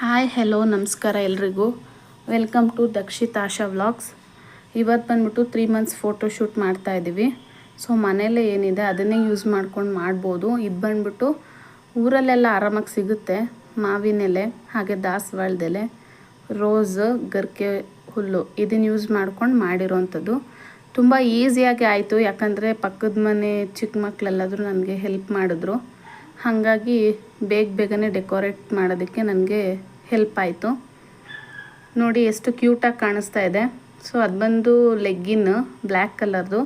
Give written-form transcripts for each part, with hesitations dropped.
Hi hello ನಮಸ್ಕಾರ ಎಲ್ರಿಗೂ. Welcome to Dakshith Asha vlogs. ಇವತ್ತು ಬಂದ್ಬಿಟ್ಟು 3 ಮಂತ್ಸ್ ಫೋಟೋಶೂಟ್ ಮಾಡ್ತಾಯಿದ್ದೀವಿ. ಸೊ ಮನೆಯಲ್ಲೇ ಏನಿದೆ ಅದನ್ನೇ ಯೂಸ್ ಮಾಡ್ಕೊಂಡು ಮಾಡ್ಬೋದು. ಇದು ಬಂದ್ಬಿಟ್ಟು ಊರಲ್ಲೆಲ್ಲ ಆರಾಮಾಗಿ ಸಿಗುತ್ತೆ. ಮಾವಿನ ಎಲೆ, ಹಾಗೆ ದಾಸವಾಳದ ಎಲೆ, ರೋಸ್, ಗರಿಕೆ ಹುಲ್ಲು ಇದನ್ನು ಯೂಸ್ ಮಾಡ್ಕೊಂಡು ಮಾಡಿರೋವಂಥದ್ದು. ತುಂಬ ಈಸಿಯಾಗಿ ಆಯಿತು, ಯಾಕಂದರೆ ಪಕ್ಕದ ಮನೆ ಚಿಕ್ಕ ಮಕ್ಕಳೆಲ್ಲಾದರೂ ನನಗೆ ಹೆಲ್ಪ್ ಮಾಡಿದ್ರು. ಹಾಗಾಗಿ ಬೇಗನೆ ಡೆಕೋರೇಟ್ ಮಾಡೋದಕ್ಕೆ ನನಗೆ ಹೆಲ್ಪ್ ಆಯಿತು. ನೋಡಿ ಎಷ್ಟು ಕ್ಯೂಟಾಗಿ ಕಾಣಿಸ್ತಾ ಇದೆ. ಸೊ ಅದು ಬಂದು ಲೆಗ್ಗಿನ್ ಬ್ಲ್ಯಾಕ್ ಕಲರ್ದು,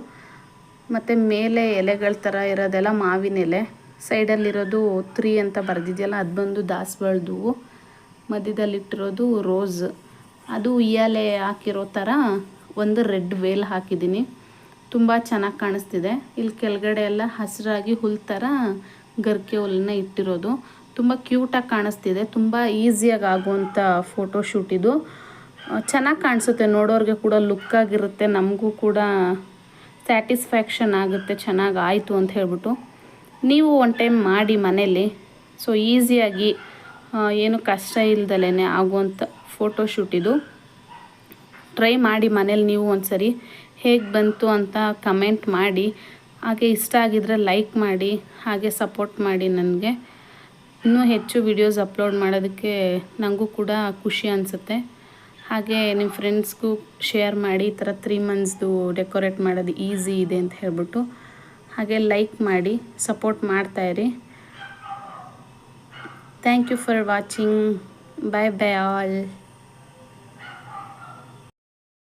ಮತ್ತು ಮೇಲೆ ಎಲೆಗಳ ಥರ ಇರೋದೆಲ್ಲ ಮಾವಿನ ಎಲೆ, ಸೈಡಲ್ಲಿರೋದು 3 ಅಂತ ಬರೆದಿದೆಯಲ್ಲ ಅದು ಬಂದು ದಾಸವಾಳದ ಹೂವು, ಮಧ್ಯದಲ್ಲಿಟ್ಟಿರೋದು ರೋಸ್. ಅದು ಉಯ್ಯಾಲೆ ಹಾಕಿರೋ ಥರ ಒಂದು ರೆಡ್ ವೇಲ್ ಹಾಕಿದ್ದೀನಿ. ತುಂಬ ಚೆನ್ನಾಗಿ ಕಾಣಿಸ್ತಿದೆ. ಇಲ್ಲಿ ಕೆಳಗಡೆ ಎಲ್ಲ ಹಸಿರಾಗಿ ಹುಲ್ ಥರ ಗರಿಕೆ ಹುಲ್ಲನ್ನ ಇಟ್ಟಿರೋದು ತುಂಬ ಕ್ಯೂಟಾಗಿ ಕಾಣಿಸ್ತಿದೆ. ತುಂಬ ಈಸಿಯಾಗಿ ಆಗುವಂಥ ಫೋಟೋಶೂಟ್ ಇದು. ಚೆನ್ನಾಗಿ ಕಾಣಿಸುತ್ತೆ, ನೋಡೋರಿಗೆ ಕೂಡ ಲುಕ್ಕಾಗಿರುತ್ತೆ, ನಮಗೂ ಕೂಡ ಸ್ಯಾಟಿಸ್ಫ್ಯಾಕ್ಷನ್ ಆಗುತ್ತೆ ಚೆನ್ನಾಗಿ ಆಯಿತು ಅಂತ ಹೇಳ್ಬಿಟ್ಟು. ನೀವು ಒನ್ ಟೈಮ್ ಮಾಡಿ ಮನೇಲಿ. ಸೊ ಈಸಿಯಾಗಿ ಏನು ಕಷ್ಟ ಇಲ್ದಲೇ ಆಗುವಂಥ ಫೋಟೋಶೂಟ್ ಇದು. ಟ್ರೈ ಮಾಡಿ ಮನೇಲಿ ನೀವು ಒಂದ್ಸರಿ. ಹೇಗೆ ಬಂತು ಅಂತ ಕಮೆಂಟ್ ಮಾಡಿ. ಹಾಗೆ ಇಷ್ಟ ಆಗಿದ್ರೆ ಲೈಕ್ ಮಾಡಿ, ಹಾಗೆ ಸಪೋರ್ಟ್ ಮಾಡಿ. ನನಗೆ ಇನ್ನೂ ಹೆಚ್ಚು ವಿಡಿಯೋಸ್ ಅಪ್ಲೋಡ್ ಮಾಡೋದಕ್ಕೆ ನನಗೂ ಕೂಡ ಖುಷಿ ಅನಿಸುತ್ತೆ. ಹಾಗೆ ನಿಮ್ಮ ಫ್ರೆಂಡ್ಸ್ಗೂ ಶೇರ್ ಮಾಡಿ, ಈ ಥರ 3 ಮಂತ್ಸ್ದು ಡೆಕೋರೇಟ್ ಮಾಡೋದು ಈಸಿ ಇದೆ ಅಂತ ಹೇಳ್ಬಿಟ್ಟು. ಹಾಗೆ ಲೈಕ್ ಮಾಡಿ, ಸಪೋರ್ಟ್ ಮಾಡ್ತಾಯಿರಿ. Thank you for watching. Bye all.